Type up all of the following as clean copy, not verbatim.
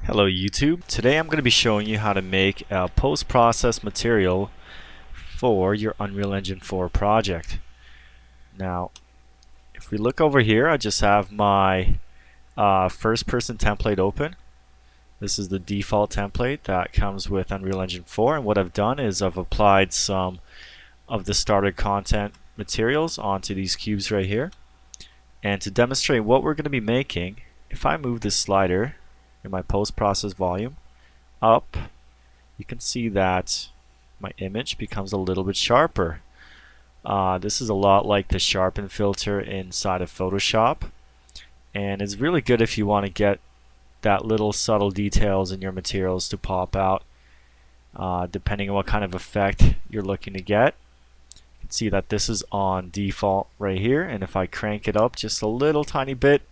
Hello YouTube. Today I'm going to be showing you how to make a post-process material for your Unreal Engine 4 project. Now, if we look over here, I just have my first-person template open. This is the default template that comes with Unreal Engine 4, and what I've done is I've applied some of the starter content materials onto these cubes right here. And to demonstrate what we're going to be making, if I move this slider in my post-process volume up, you can see that my image becomes a little bit sharper. This is a lot like the sharpen filter inside of Photoshop, and it's really good if you want to get that little subtle details in your materials to pop out, depending on what kind of effect you're looking to get. You can see that this is on default right here, and if I crank it up just a little tiny bit,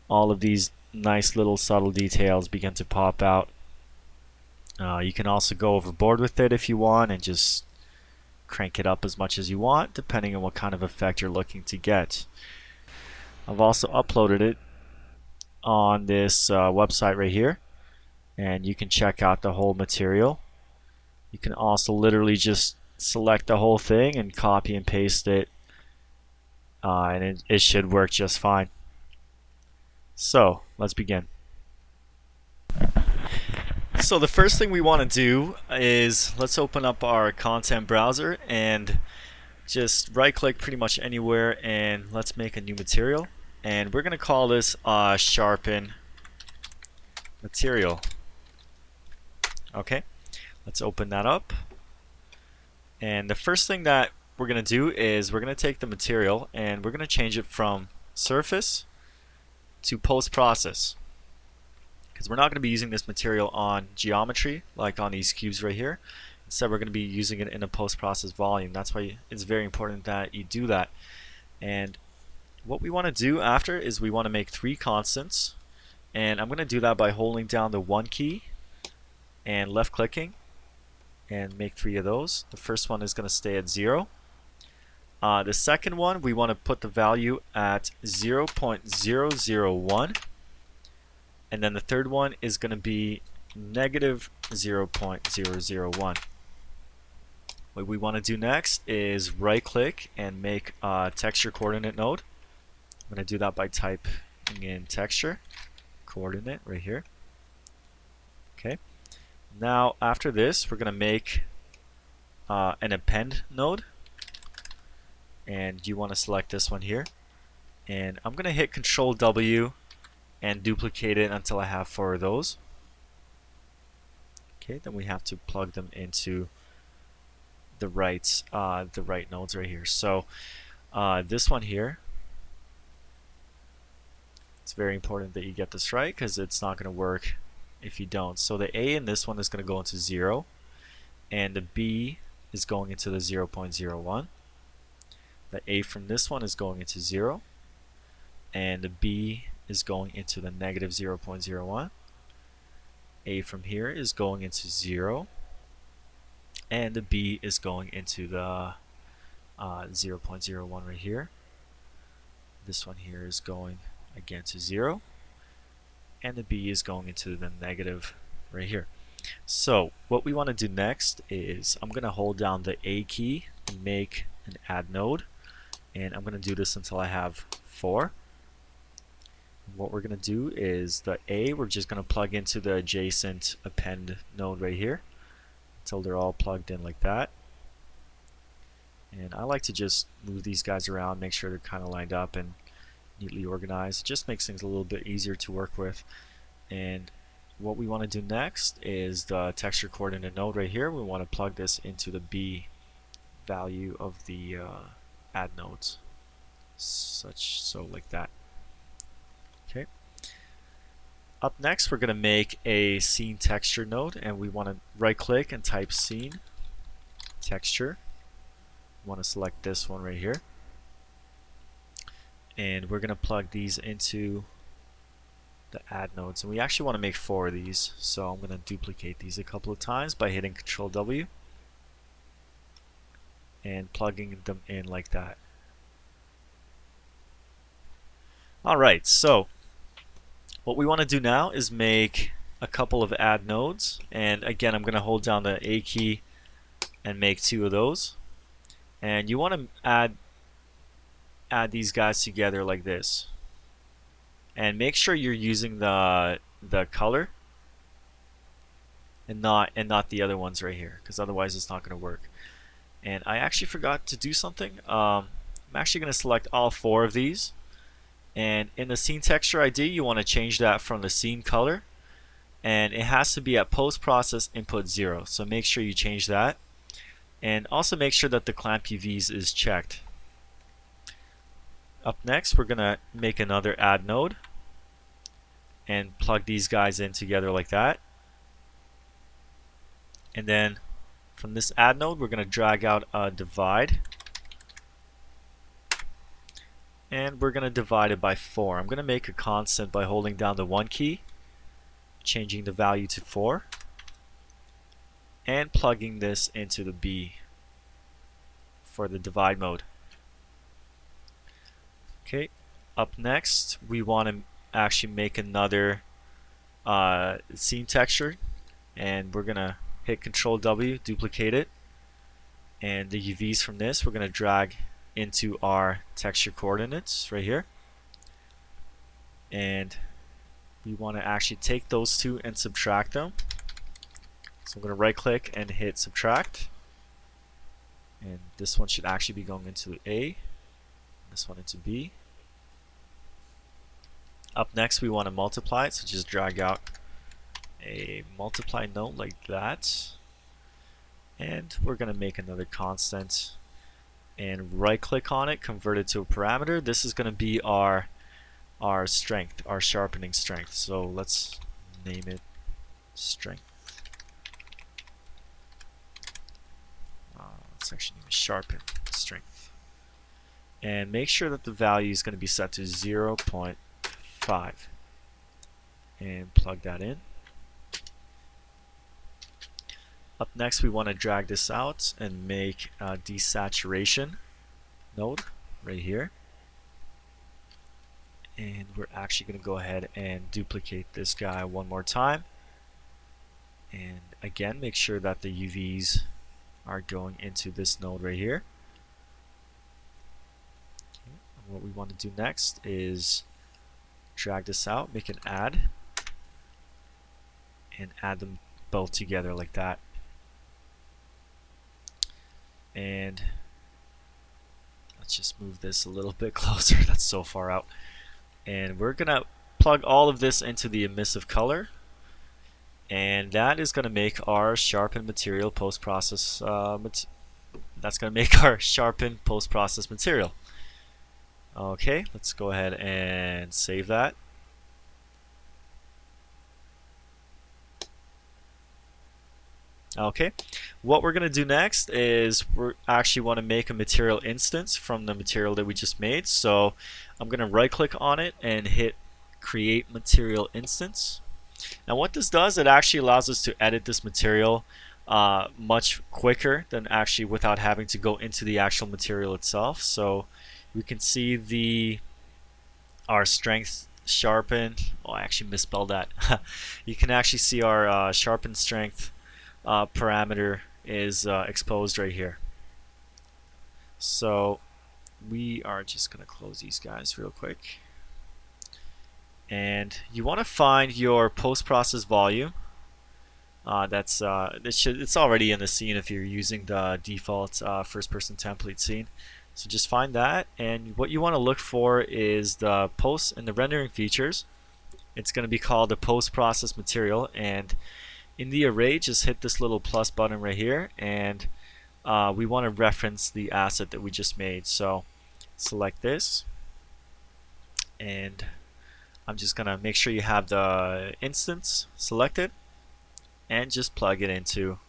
all of these nice little subtle details begin to pop out. You can also go overboard with it if you want and just crank it up as much as you want, depending on what kind of effect you're looking to get. I've also uploaded it on this website right here, and you can check out the whole material. You can also literally just select the whole thing and copy and paste it, and it should work just fine. So let's begin. So the first thing we want to do is let's open up our content browser and just right click pretty much anywhere, and let's make a new material, and we're going to call this sharpen material. Okay, let's open that up, and the first thing that we're going to do is we're going to take the material and we're going to change it from surface to post-process, because we're not going to be using this material on geometry like on these cubes right here. Instead, we're going to be using it in a post-process volume. That's why it's very important that you do that. And what we want to do after is we want to make 3 constants, and I'm going to do that by holding down the 1 key and left clicking and make 3 of those. The first one is going to stay at 0. The second one, we want to put the value at 0.001, and then the third one is going to be negative 0.001. What we want to do next is right click and make a texture coordinate node. I'm going to do that by typing in texture coordinate right here. Okay. Now after this, we're going to make an append node, and you want to select this one here, and I'm going to hit Control W and duplicate it until I have 4 of those. Okay, then we have to plug them into the right nodes right here. So this one here, it's very important that you get this right, because it's not going to work if you don't. So the A in this one is going to go into 0, and the B is going into the 0.01. The A from this one is going into 0, and the B is going into the negative 0.01. A from here is going into 0, and the B is going into the 0.01 right here. This one here is going again to 0, and the B is going into the negative right here. So what we want to do next is I'm going to hold down the A key and make an add node, and I'm going to do this until I have 4. What we're going to do is the A, we're just going to plug into the adjacent append node right here until they're all plugged in like that. And I like to just move these guys around, make sure they're kind of lined up and neatly organized. It just makes things a little bit easier to work with. And what we want to do next is the texture coordinate node right here. We want to plug this into the B value of the add nodes, so like that. Okay. Up next, we're going to make a scene texture node, and we want to right click and type scene texture. We want to select this one right here, and we're going to plug these into the add nodes, and we actually want to make 4 of these, so I'm going to duplicate these a couple of times by hitting Control W and plugging them in like that. Alright, so what we want to do now is make a couple of add nodes, and again I'm going to hold down the A key and make 2 of those. And you want to add these guys together like this, and make sure you're using the color and not the other ones right here, because otherwise it's not going to work. And I actually forgot to do something. I'm actually going to select all 4 of these, and in the scene texture ID you want to change that from the scene color, and it has to be at post process input 0, so make sure you change that, and also make sure that the clamp UVs is checked. Up next we're going to make another add node and plug these guys in together like that, and then from this add node we're going to drag out a divide, and we're going to divide it by 4. I'm going to make a constant by holding down the 1 key, changing the value to 4, and plugging this into the B for the divide mode. Okay, up next we want to actually make another scene texture, and we're going to hit Control W, duplicate it, and the UVs from this we're going to drag into our texture coordinates right here, and we want to actually take those 2 and subtract them. So I'm going to right click and hit subtract, and this one should actually be going into A, this one into B. Up next we want to multiply it, so just drag out a multiply node like that, and we're going to make another constant and right click on it, convert it to a parameter. This is going to be our strength, our sharpening strength, so let's name it strength. Let's actually name it sharpen strength, and make sure that the value is going to be set to 0.5 and plug that in. Up next we want to drag this out and make a desaturation node right here, and we're actually going to go ahead and duplicate this guy one more time, and again make sure that the UVs are going into this node right here. Okay. And what we want to do next is drag this out, make an add, and add them both together like that. And let's just move this a little bit closer. That's so far out. And we're gonna plug all of this into the emissive color, and that is gonna make our sharpen material post-process. That's gonna make our sharpen post-process material. Okay, let's go ahead and save that. Okay, what we're going to do next is we actually want to make a material instance from the material that we just made. So I'm going to right click on it and hit create material instance. Now what this does, it actually allows us to edit this material much quicker than actually without having to go into the actual material itself. So we can see our strength sharpen. Oh, I actually misspelled that. You can actually see our sharpen strength parameter is exposed right here. So we are just going to close these guys real quick, and you want to find your post-process volume. It's already in the scene if you're using the default first-person template scene. So just find that, and what you want to look for is the post and the rendering features. It's going to be called the post-process material, and in the array just hit this little plus button right here, and we want to reference the asset that we just made. So select this, and I'm just gonna make sure you have the instance selected and just plug it into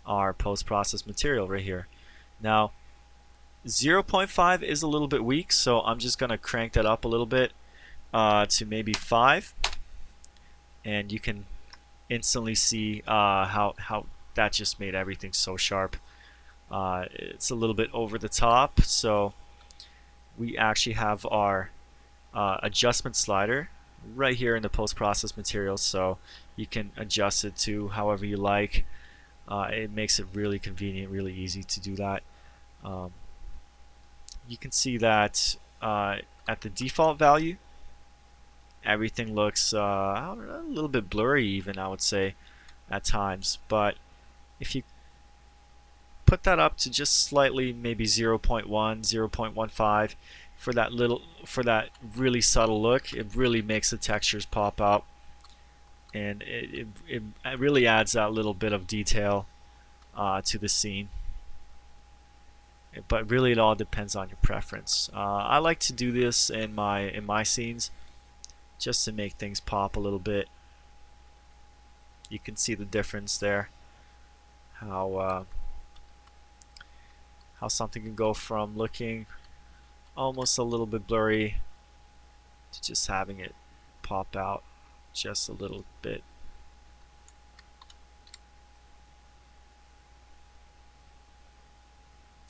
our post-process material right here. Now 0.5 is a little bit weak, so I'm just gonna crank that up a little bit to maybe 5, and you can instantly see how that just made everything so sharp. It's a little bit over the top, so we actually have our adjustment slider right here in the post-process materials, so you can adjust it to however you like. It makes it really convenient, really easy to do that. You can see that at the default value, everything looks I don't know, a little bit blurry even, I would say, at times. But if you put that up to just slightly, maybe 0.1, 0.15, for that really subtle look, it really makes the textures pop out, and it really adds that little bit of detail to the scene. But really, it all depends on your preference. I like to do this in my scenes just to make things pop a little bit. You can see the difference there. How something can go from looking almost a little bit blurry to just having it pop out just a little bit.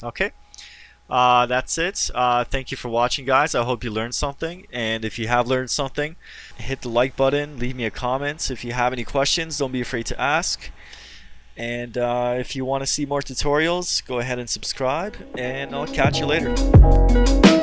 Okay, that's it. Thank you for watching, guys. I hope you learned something, and if you have learned something, hit the like button, leave me a comment. If you have any questions, don't be afraid to ask. And if you want to see more tutorials, go ahead and subscribe, and I'll catch you later.